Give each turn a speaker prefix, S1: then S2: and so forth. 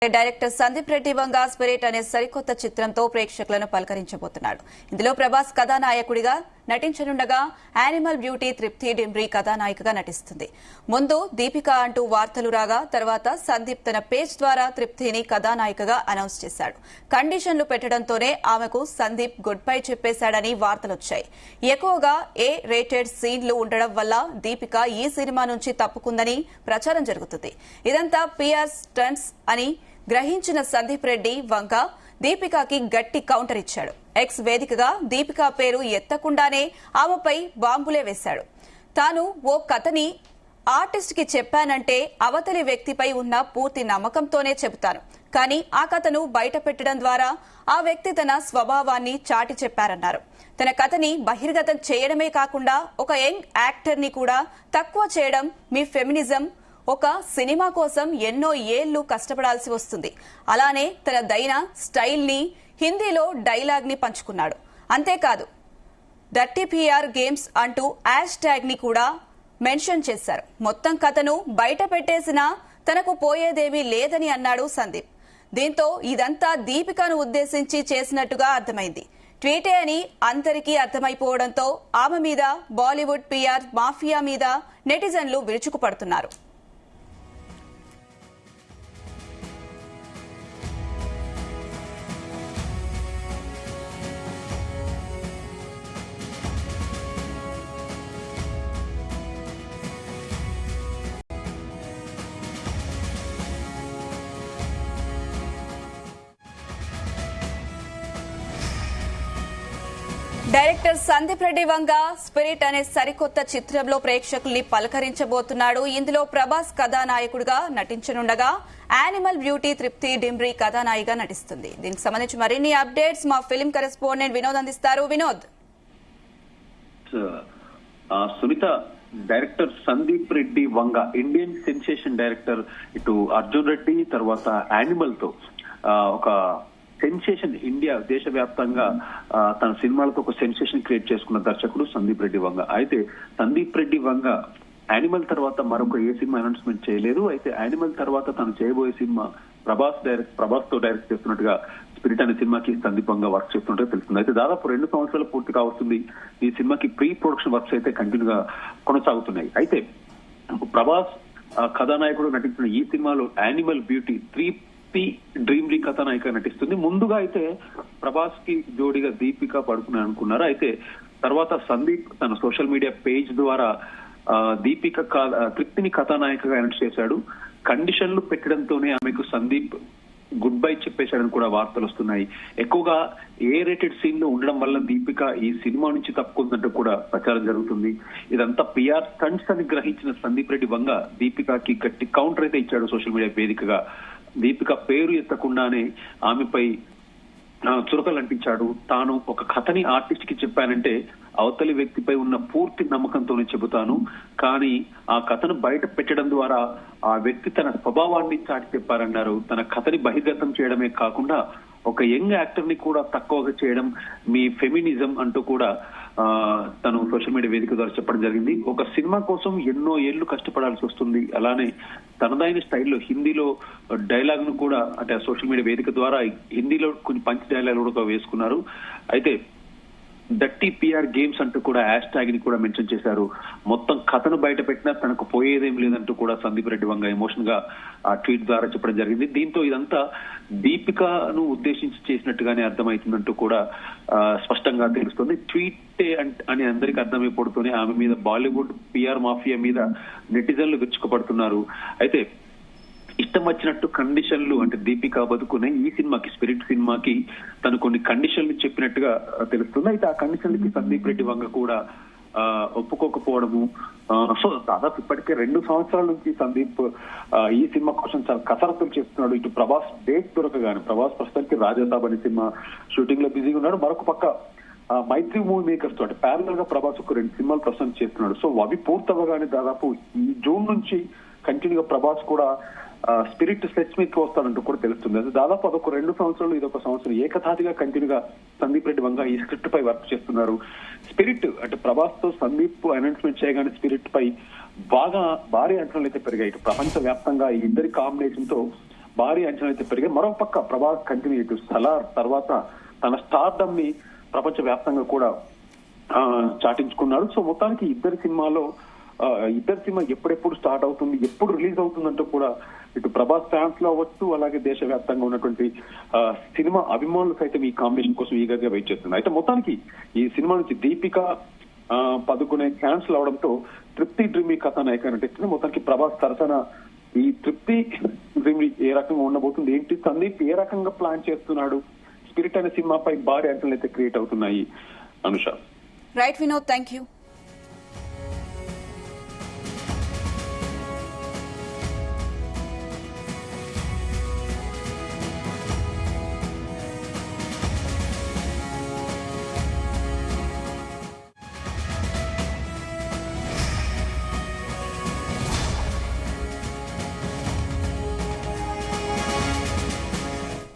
S1: Director Sandeep Reddy Vanga spirit అనే సరికొత్త చిత్రంతో ప్రేక్షకులను పలకరించబోతున్నాడు. ఇందులో ప్రభాస్ కథానాయకుడిగా నటించనుండగా యానిమల్ బ్యూటీ తృప్తి డింబ్రీ కథానాయికగా నటిస్తుంది. ముందు దీపిక అంటూ వార్తలు రాగా తర్వాత సందీప్ తన పేజ్ ద్వారా తృప్తిని కథానాయికగా అనౌన్స్ చేశాడు. కండిషన్లు పెట్టడంతోనే ఆమెకు సందీప్ గుడ్ బై చెప్పేశాడని వార్తలొచ్చాయి. ఎక్కువగా ఏ రేటెడ్ సీన్లు ఉండడం వల్ల దీపిక ఈ సినిమా నుంచి తప్పుకుందని ప్రచారం జరుగుతుంది. ఇదంతా పిఆర్ స్టంట్స్ అని గ్రహించిన సందీప్ రెడ్డి వంగ దీపికాకి గట్టి కౌంటర్ ఇచ్చాడు. ఎక్స్ వేదికగా దీపికా పేరు ఎత్తకుండానే ఆమెపై బాంబులే వేశాడు. తాను ఓ కథని ఆర్టిస్ట్ కి చెప్పానంటే అవతలి వ్యక్తిపై ఉన్న పూర్తి నమ్మకంతోనే చెబుతాను, కానీ ఆ కథను బయట పెట్టడం ద్వారా ఆ వ్యక్తి తన స్వభావాన్ని చాటి చెప్పారన్నారు. తన కథని బహిర్గతం చేయడమే కాకుండా ఒక యంగ్ యాక్టర్ ని కూడా తక్కువ చేయడం మీ ఫెమినిజం. ఒక సినిమా కోసం ఎన్నో ఏళ్లు కష్టపడాల్సి వస్తుంది. అలానే తన దైన స్టైల్ ని హిందీలో డైలాగ్ ని పంచుకున్నాడు. అంతేకాదు డర్టీ పిఆర్ గేమ్స్ అంటూ హ్యాష్ ట్యాగ్ ని కూడా మెన్షన్ చేశారు. మొత్తం కథను బయట పెట్టేసినా తనకు పోయేదేమీ లేదని అన్నాడు సందీప్. దీంతో ఇదంతా దీపికను ఉద్దేశించి చేసినట్టుగా అర్థమైంది. ట్వీటే అని అందరికీ అర్థమైపోవడంతో ఆమె మీద బాలీవుడ్ పిఆర్ మాఫియా మీద నెటిజన్లు విరుచుకుపడుతున్నారు. డైరెక్టర్ సందీప్ రెడ్డి వంగ స్పిరిట్ అనే సరికొత్త చిత్రంలో ప్రేక్షకుల్ని పలకరించబోతున్నాడు. ఇందులో ప్రభాస్ కథానాయకుడిగా నటించనుండగా యానిమల్ బ్యూటీ తృప్తి డింబ్రీ కథానాయిగా నటిస్తుంది. దీనికి సంబంధించి మరిన్ని అప్డేట్స్ మా ఫిల్మ్ కరెస్పాండెంట్ వినోద్ అందిస్తారు. Vinod.
S2: Sunitha, director Sandeep Reddy Vanga Indian sensation director. ఇటు అర్జున్ రెడ్డి తర్వాత యానిమల్ తో ఒక సెన్సేషన్ ఇండియా దేశవ్యాప్తంగా తన సినిమాలతో ఒక సెన్సేషన్ క్రియేట్ చేసుకున్న దర్శకుడు సందీప్ రెడ్డి వంగ. అయితే సందీప్ రెడ్డి వంగ యానిమల్ తర్వాత మరొక ఏ సినిమా అనౌన్స్మెంట్ చేయలేదు. అయితే యానిమల్ తర్వాత తను చేయబోయే సినిమా ప్రభాస్ తో డైరెక్ట్ చేస్తున్నట్టుగా స్పిరిట్ అనే సినిమాకి సందీప్ వంగ వర్క్ చేస్తున్నట్టుగా తెలుస్తుంది. అయితే దాదాపు 2 సంవత్సరాలు పూర్తి కావస్తుంది. ఈ సినిమాకి ప్రీ ప్రొడక్షన్ వర్క్స్ అయితే కంటిన్యూగా కొనసాగుతున్నాయి. అయితే ప్రభాస్ కథానాయకుడు నటించిన ఈ సినిమాలో యానిమల్ బ్యూటీ డ్రీమ్లీ కథానాయిక నటిస్తుంది. ముందుగా అయితే ప్రభాస్ కి జోడిగా దీపిక పడుకుని అనుకున్నారు. అయితే తర్వాత సందీప్ తన సోషల్ మీడియా పేజ్ ద్వారా దీపిక తృప్తిని కథానాయికగా అనౌన్స్ చేశాడు. కండిషన్లు పెట్టడంతోనే ఆమెకు సందీప్ గుడ్ బై చెప్పేశాడని కూడా వార్తలు వస్తున్నాయి. ఎక్కువగా ఏ రేటెడ్ సీన్ లో ఉండడం వల్ల దీపిక ఈ సినిమా నుంచి తప్పుకుందంటూ కూడా ప్రచారం జరుగుతుంది. ఇదంతా పిఆర్ స్టంట్స్ అని గ్రహించిన సందీప్ రెడ్డి వంగ దీపికకి గట్టి కౌంటర్ అయితే ఇచ్చాడు సోషల్ మీడియా వేదికగా. దీపిక పేరు ఎత్తకుండానే ఆమెపై చురకలు అంటించాడు. తాను ఒక కథని ఆర్టిస్ట్ కి చెప్పానంటే అవతలి వ్యక్తిపై ఉన్న పూర్తి నమ్మకంతోనే చెబుతాను, కానీ ఆ కథను బయట పెట్టడం ద్వారా ఆ వ్యక్తి తన స్వభావాన్ని చాటి చెప్పారన్నారు. తన కథని బహిర్గతం చేయడమే కాకుండా ఒక యంగ్ యాక్టర్ ని కూడా తక్కువగా చేయడం మీ ఫెమినిజం అంటూ కూడా తను సోషల్ మీడియా వేదిక ద్వారా చెప్పడం జరిగింది. ఒక సినిమా కోసం ఎన్నో ఏళ్లు కష్టపడాల్సి వస్తుంది. అలానే తనదైన స్టైల్లో హిందీలో డైలాగ్ ను కూడా అంటే సోషల్ మీడియా వేదిక ద్వారా హిందీలో కొన్ని పంచ్ డైలాగ్ కూడా వేసుకున్నారు. అయితే డర్టీ పిఆర్ గేమ్స్ అంటూ కూడా హ్యాష్ ట్యాగ్ ని కూడా మెన్షన్ చేశారు. మొత్తం కథను బయట పెట్టినా తనకు పోయేదేం లేదంటూ కూడా సందీప్ రెడ్డి వంగ ఎమోషన్ గా ఆ ట్వీట్ ద్వారా చెప్పడం జరిగింది. దీంతో ఇదంతా దీపికను ఉద్దేశించి చేసినట్టుగానే అర్థమవుతుందంటూ కూడా స్పష్టంగా తెలుస్తుంది. ట్వీట్ అని అందరికీ అర్థమైపోతూనే ఆమె మీద బాలీవుడ్ పిఆర్ మాఫియా మీద నెటిజన్లు విరుచుకుపడుతున్నారు. అయితే ఇష్టం వచ్చినట్టు కండిషన్లు అంటే దీపిక బతుకునే ఈ సినిమాకి స్పిరిట్ సినిమాకి తను కొన్ని కండిషన్లు చెప్పినట్టుగా తెలుస్తుంది. అయితే ఆ కండిషన్లకి సందీప్ రెడ్డి వంగ కూడా ఒప్పుకోకపోవడము. సో దాదాపు ఇప్పటికే 2 సంవత్సరాల నుంచి సందీప్ ఈ సినిమా కోసం చాలా కసరత్తులు చేస్తున్నాడు. ఇటు ప్రభాస్ డేట్ దొరకగానే ప్రభాస్ ప్రస్తుతానికి రాజాసాబ్ అనే సినిమా షూటింగ్ లో బిజీగా ఉన్నాడు. మరొక పక్క మైత్రి మూవీ మేకర్స్ తో అంటే ప్యారలల్ గా ప్రభాస్ ఒక 2 సినిమాలు ప్రస్తుతం చేస్తున్నాడు. సో అవి పూర్తవగానే దాదాపు ఈ జూన్ నుంచి కంటిన్యూగా ప్రభాస్ కూడా స్పిరిట్ సెట్స్ మీదకి వస్తాడంటూ కూడా తెలుస్తుంది. అది దాదాపు అదొక 2 సంవత్సరాలు ఇదొక సంవత్సరం ఏకధాటిగా కంటిన్యూగా సందీప్ రెడ్డి వంగ ఈ స్క్రిప్ట్ పై వర్క్ చేస్తున్నారు. స్పిరిట్ అంటే ప్రభాస్ తో సందీప్ అనౌన్స్మెంట్ చేయగానే స్పిరిట్ పై బాగా భారీ అంచనాలు అయితే పెరిగాయి. ప్రపంచ వ్యాప్తంగా ఈ ఇద్దరి కాంబినేషన్ తో భారీ అంచనా అయితే పెరిగాయి. మరో పక్క ప్రభాస్ కంటిన్యూ సలార్ తర్వాత తన స్టార్డమ్ ని ప్రపంచ వ్యాప్తంగా కూడా చాటించుకున్నాడు. సో మొత్తానికి ఇద్దరి సినిమా ఎప్పుడెప్పుడు స్టార్ట్ అవుతుంది, ఎప్పుడు రిలీజ్ అవుతుందంటూ కూడా ఇటు ప్రభాస్ ఫ్యాన్స్ లో అవ్వచ్చు, అలాగే దేశవ్యాప్తంగా ఉన్నటువంటి సినిమా అభిమానులు సైతం ఈ కాంబినేషన్ కోసం ఈగర్ గా వెయిట్ చేస్తున్నారు. అయితే మొత్తానికి ఈ సినిమా నుంచి దీపిక పదుకునే క్యాన్సిల్ అవడంతో తృప్తి డ్రీమ్ కథానాయిక నటిస్తుంది. మొత్తానికి ప్రభాస్ సరసన ఈ తృప్తి డ్రీమ్ ఏ రకంగా ఉండబోతుంది, ఏంటి సందీప్ ఏ రకంగా ప్లాన్ చేస్తున్నాడు, స్పిరిట్ అనే సినిమాపై భారీ అంచనాలు అయితే క్రియేట్ అవుతున్నాయి. Anusha.
S1: Right Vinod, thank you.